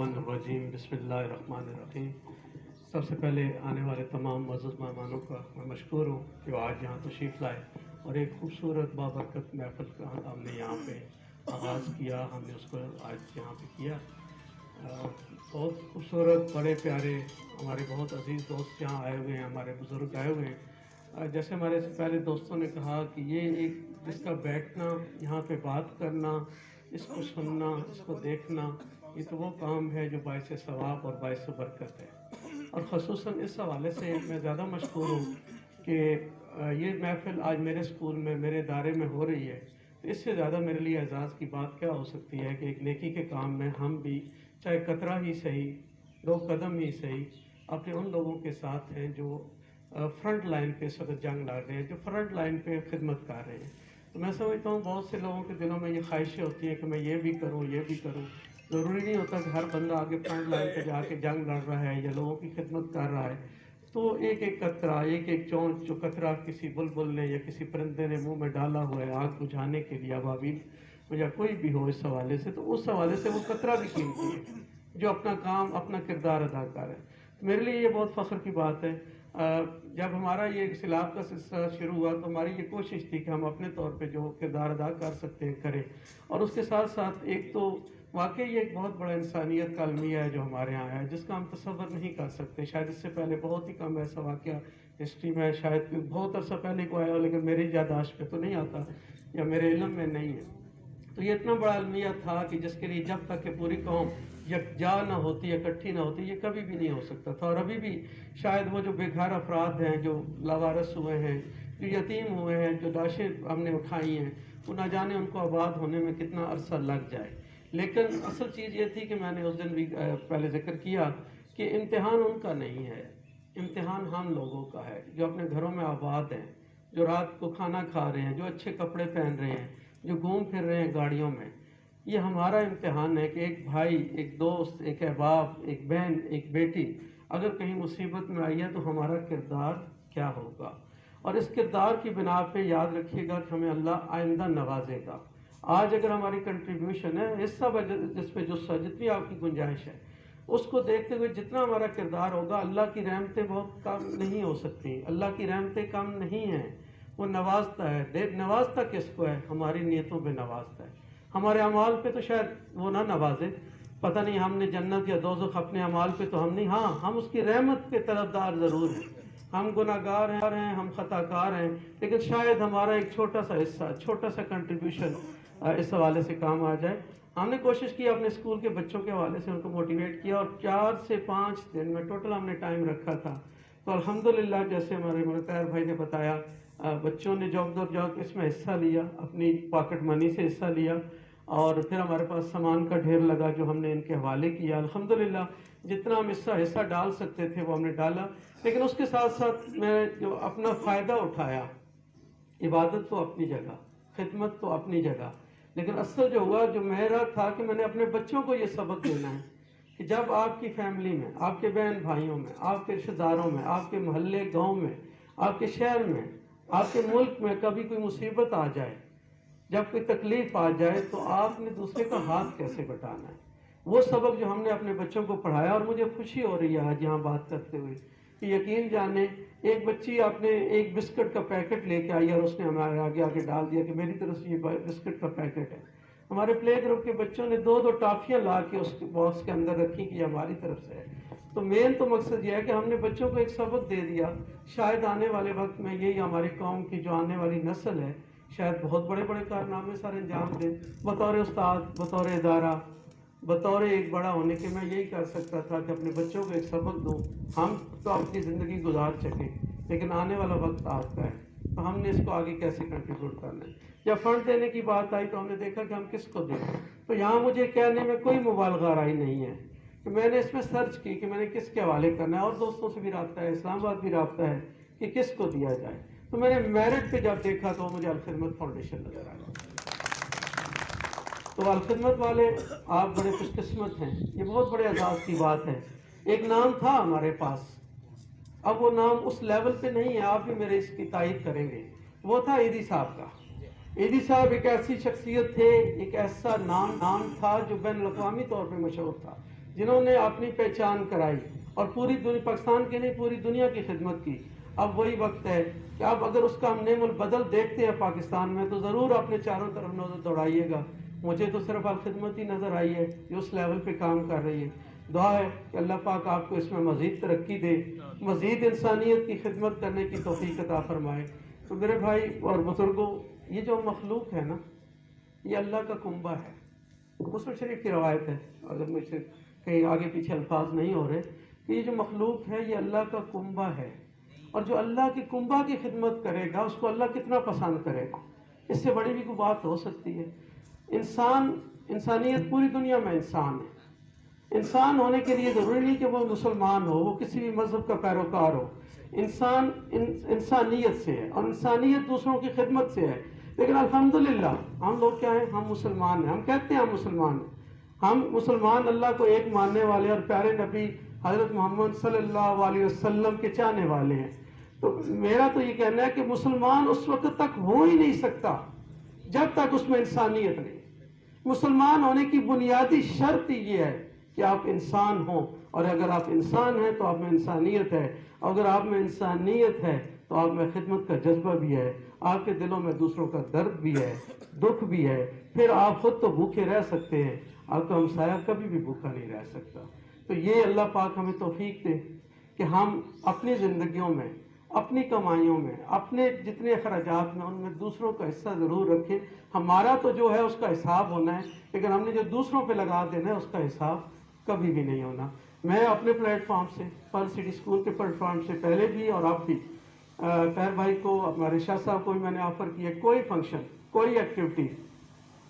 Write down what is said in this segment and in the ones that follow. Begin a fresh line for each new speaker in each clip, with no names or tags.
मिनश्शैतानिर्रजीम बिस्मिल्लाहिर्रहमानिर्रहीम। सबसे पहले आने वाले तमाम मज़्ज़ूज़ मेहमानों का मैं मशकूर हूँ कि वो आज यहाँ तशरीफ़ लाए और एक खूबसूरत बाबरकत महफ़िल का हमने यहाँ पे आगाज़ किया। हमने उसको आज यहाँ पे किया। बहुत खूबसूरत, बड़े प्यारे हमारे बहुत अजीज़ दोस्त यहाँ आए हुए हैं, हमारे बुज़ुर्ग आए हुए हैं। जैसे हमारे से पहले दोस्तों ने कहा कि ये एक जिसका बैठना, यहाँ पे बात करना, इसको सुनना, इसको देखना, ये तो वो काम है जो बाइस सवाब और बाइस बरकत है। और ख़ुसूसन इस हवाले से मैं ज़्यादा मशहूर हूँ कि ये महफ़िल आज मेरे स्कूल में, मेरे इदारे में हो रही है। तो इससे ज़्यादा मेरे लिए एजाज़ की बात क्या हो सकती है कि एक नेकी के काम में हम भी चाहे कतरा ही सही, 2 कदम ही सही, अपने उन लोगों के साथ हैं जो फ्रंट लाइन पे इस वक्त जंग लड़ रहे हैं, जो फ्रंट लाइन पे खिदमत कर रहे हैं। तो मैं समझता हूँ बहुत से लोगों के दिलों में ये ख्वाहिशें होती हैं कि मैं ये भी करूँ, ये भी करूँ। ज़रूरी नहीं होता कि हर बंदा आगे फ्रंट लाइन पे जाके जंग लड़ रहा है या लोगों की खिदमत कर रहा है। तो एक एक कतरा, एक एक चोंच जो कतरा किसी बुलबुल ने या किसी परिंदे ने मुंह में डाला हुआ है आग बुझाने के लिए, अबाबील या कोई भी हो इस हवाले से, तो उस हवाले से वो कतरा भी कीमती है जो अपना काम, अपना किरदार अदा कर है। तो मेरे लिए ये बहुत फ़ख्र की बात है। जब हमारा ये सिलाब का सिलसिला शुरू हुआ तो हमारी ये कोशिश थी कि हम अपने तौर पे जो किरदार अदा कर सकते हैं करें। और उसके साथ साथ एक तो वाकई ये एक बहुत बड़ा इंसानियत का अलमिया है जो हमारे यहाँ है, जिसका हम तसव्वुर नहीं कर सकते। शायद इससे पहले बहुत ही कम ऐसा वाक़या हिस्ट्री में, शायद बहुत अरसा पहले को आया हो, लेकिन मेरी याददाश्त पे तो नहीं आता या मेरे इल्म में नहीं है। तो ये इतना बड़ा अलमिया था कि जिसके लिए जब तक कि पूरी कौम यकजा ना होती, इकट्ठी ना होती, ये कभी भी नहीं हो सकता था। और अभी भी शायद वो जो बेघर अफराद हैं, जो लावारस हुए हैं, जो यतीम हुए हैं, जो लाशें हमने उठाई हैं, वो ना जाने उनको आबाद होने में कितना अरसा लग जाए। लेकिन असल चीज़ ये थी कि मैंने उस दिन भी पहले जिक्र किया कि इम्तिहान उनका नहीं है, इम्तिहान हम लोगों का है जो अपने घरों में आबाद हैं, जो रात को खाना खा रहे हैं, जो अच्छे कपड़े पहन रहे हैं, जो घूम फिर रहे हैं गाड़ियों में। ये हमारा इम्तिहान है कि एक भाई, एक दोस्त, एक अहबाब, एक बहन, एक बेटी अगर कहीं मुसीबत में आई है तो हमारा किरदार क्या होगा। और इस किरदार की बिना पे याद रखिएगा कि हमें अल्लाह आइंदा नवाजेगा। आज अगर हमारी कंट्रीब्यूशन है, हिस्सा जिस पे जो जितनी आपकी गुंजाइश है, उसको देखते हुए जितना हमारा किरदार होगा, अल्लाह की रहमतें बहुत कम नहीं हो सकती। अल्लाह की रहमतें कम नहीं हैं, वो नवाजता है। नवाजता किसको है? हमारी नीयतों पे नवाजता है। हमारे अमाल पे तो शायद वो ना नवाजे, पता नहीं हमने जन्नत या दोज़ख अपने अमाल पे तो हम नहीं, हाँ हम उसकी रहमत के तरफदार ज़रूर हैं। हम गुनाहगार हैं, हम खताकार हैं, लेकिन शायद हमारा एक छोटा सा हिस्सा, छोटा सा कंट्रीब्यूशन इस हवाले से काम आ जाए। हमने कोशिश की अपने स्कूल के बच्चों के हवाले से उनको मोटिवेट किया और 4 से 5 दिन में टोटल हमने टाइम रखा था। तो अल्हम्दुलिल्लाह जैसे हमारे मुनक्कर भाई ने बताया, बच्चों ने जॉब दर जॉब इसमें हिस्सा लिया, अपनी पॉकेट मनी से हिस्सा लिया और फिर हमारे पास सामान का ढेर लगा जो हमने इनके हवाले किया। अल्हम्दुलिल्लाह जितना हम हिस्सा डाल सकते थे वो हमने डाला। लेकिन उसके साथ साथ मैं जो अपना फ़ायदा उठाया, इबादत तो अपनी जगह, खिदमत तो अपनी जगह, लेकिन असल जो हुआ, जो मेरा था कि मैंने अपने बच्चों को ये सबक देना है कि जब आपकी फैमिली में, आपके बहन भाइयों में, आपके रिश्तेदारों में, आपके मोहल्ले गांव में, आपके शहर में, आपके मुल्क में कभी कोई मुसीबत आ जाए, जब कोई तकलीफ आ जाए, तो आपने दूसरे का हाथ कैसे बटाना है। वो सबक जो हमने अपने बच्चों को पढ़ाया। और मुझे खुशी हो रही है आज यहाँ बात करते हुए कि यकीन जाने एक बच्ची आपने एक बिस्किट का पैकेट लेके आई और उसने हमारे आगे आगे डाल दिया कि मेरी तरफ से ये बिस्किट का पैकेट है। हमारे प्ले ग्रुप के बच्चों ने 2-2 टॉफियाँ ला के उस बॉक्स के अंदर रखी कि ये हमारी तरफ से है। तो मेन तो मकसद ये है कि हमने बच्चों को एक सबक दे दिया। शायद आने वाले वक्त में यही हमारी कौम की जो आने वाली नस्ल है, शायद बहुत बड़े बड़े कारनामे सारे अंजाम दें। बतौर उस्ताद, बतौर इदारा, बतौर एक बड़ा होने के मैं यही कर सकता था कि अपने बच्चों को एक सबक दूं। हम तो अपनी ज़िंदगी गुजार सकें, लेकिन आने वाला वक्त आपका है, तो हमने इसको आगे कैसे कंट्रीब्यूट करना है। जब फंड देने की बात आई तो हमने देखा कि हम किसको दें। तो यहाँ मुझे कहने में कोई मुबालगा राय नहीं है कि मैंने इसमें सर्च की कि मैंने किसके हवाले करना है, और दोस्तों से भी रब्ता है, इस्लामाबाद भी रब्ता है कि किसको दिया जाए। तो मैंने मेरिट पे जब देखा तो मुझे अल-खिदमत फाउंडेशन नजर आया। तो अल-खिदमत वाले आप बड़े खुशकिस्मत हैं, ये बहुत बड़े एजाज़ की बात है। एक नाम था हमारे पास, अब वो नाम उस लेवल पे नहीं है, आप भी मेरे इसकी तारीफ करेंगे। वो था ईदी साहब का। ईदी साहब एक ऐसी शख्सियत थे, एक ऐसा नाम था जो बैन अल-अक़वामी तौर पे मशहूर था। جنہوں نے اپنی پہچان کرائی اور پوری دنیا، پاکستان کی نہیں پوری دنیا کی خدمت کی. اب وہی وقت ہے کہ اب اگر اس کا ہم نعم البدل دیکھتے ہیں پاکستان میں تو ضرور اپنے چاروں طرف نظر دوڑائیے گا. مجھے تو صرف الخدمت ہی نظر آئی ہے جو اس لیول پہ کام کر رہی ہے. دعا ہے کہ اللہ پاک آپ کو اس میں مزید ترقی دے، مزید انسانیت کی خدمت کرنے کی توفیق عطا فرمائے. تو میرے بھائی اور بزرگوں، یہ جو مخلوق ہے نا، یہ اللہ کا کنبہ ہے. مسلم شریف کی روایت ہے، اگر مجھ سے کہیں آگے پیچھے الفاظ نہیں ہو رہے، کہ یہ جو مخلوق ہے یہ اللہ کا کنبہ ہے، اور جو اللہ کی کنبہ کی خدمت کرے گا اس کو اللہ کتنا پسند کرے گا. اس سے بڑی بھی کوئی بات ہو سکتی ہے؟ انسانیت پوری دنیا میں انسان ہے. انسان ہونے کے لیے ضروری نہیں کہ وہ مسلمان ہو، وہ کسی بھی مذہب کا پیروکار ہو. انسان انسانیت سے ہے، اور انسانیت دوسروں کی خدمت سے ہے. لیکن الحمدللہ ہم لوگ کیا ہیں؟ ہم مسلمان ہیں. ہم کہتے ہیں ہم مسلمان ہیں. ہم مسلمان اللہ کو ایک ماننے والے اور پیارے نبی حضرت محمد صلی اللہ علیہ وسلم کے چاہنے والے ہیں. تو میرا تو یہ کہنا ہے کہ مسلمان اس وقت تک ہو ہی نہیں سکتا جب تک اس میں انسانیت نہیں. مسلمان ہونے کی بنیادی شرط ہی یہ ہے کہ آپ انسان ہوں، اور اگر آپ انسان ہیں تو آپ میں انسانیت ہے. اگر آپ میں انسانیت ہے تو آپ میں خدمت کا جذبہ بھی ہے، آپ کے دلوں میں دوسروں کا درد بھی ہے، دکھ بھی ہے. پھر آپ خود تو بھوکے رہ سکتے ہیں، آپ کا ہمسایہ کبھی بھی بھوکا نہیں رہ سکتا. تو یہ اللہ پاک ہمیں توفیق دے کہ ہم اپنی زندگیوں میں، اپنی کمائیوں میں، اپنے جتنے اخراجات میں، ان میں دوسروں کا حصہ ضرور رکھیں. ہمارا تو جو ہے اس کا حساب ہونا ہے، لیکن ہم نے جو دوسروں پہ لگا دینا ہے اس کا حساب کبھی بھی نہیں ہونا. میں اپنے پلیٹ فارم سے، پرل سٹی اسکول کے پلیٹ فارم سے پہلے بھی اور اب بھی طاہر بھائی کو، ہمارے شاہ صاحب کو بھی میں نے آفر کیا، کوئی فنکشن، کوئی ایکٹیویٹی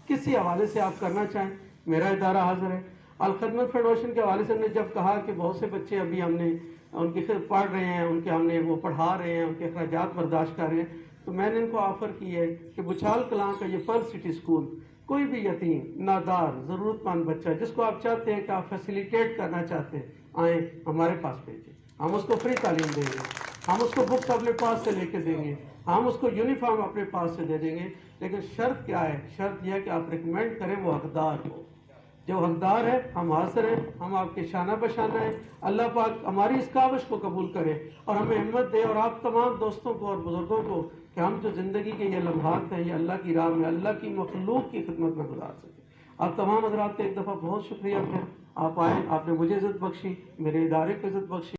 کسی حوالے سے آپ کرنا چاہیں، میرا ادارہ حاضر ہے. الخدمت فیڈریشن کے حوالے سے ہم نے جب کہا کہ بہت سے بچے ابھی ہم نے ان کی پڑھ رہے ہیں، ان کے ہم نے وہ پڑھا رہے ہیں، ان کے اخراجات برداشت کر رہے ہیں، تو میں نے ان کو آفر کی ہے کہ بچھال کلاں کا یہ پرل سٹی اسکول کوئی بھی یتیم، نادار، ضرورت مند بچہ جس کو آپ چاہتے ہیں کہ آپ فیسیلیٹیٹ کرنا چاہتے ہیں، آئیں ہمارے پاس بھیجیں. ہم اس کو فری تعلیم دیں گے، ہم اس کو بکس اپنے پاس سے لے کے دیں گے، ہم اس کو یونیفارم اپنے پاس سے دے دیں گے. لیکن شرط کیا ہے؟ شرط یہ ہے کہ آپ ریکمینڈ کریں وہ حقدار ہو. جو حقدار ہے ہم حاضر ہیں، ہم آپ کے شانہ بشانہ ہیں. اللہ پاک ہماری اس کاوش کو قبول کرے اور ہمیں ہمت دے، اور آپ تمام دوستوں کو اور بزرگوں کو، کہ ہم جو زندگی کے یہ لمحات ہیں یہ اللہ کی راہ میں، اللہ کی مخلوق کی خدمت میں گزار سکیں. آپ تمام حضرات کا ایک دفعہ بہت شکریہ. پھر آپ آئے، آپ نے مجھے عزت بخشی، میرے ادارے کو عزت بخشی.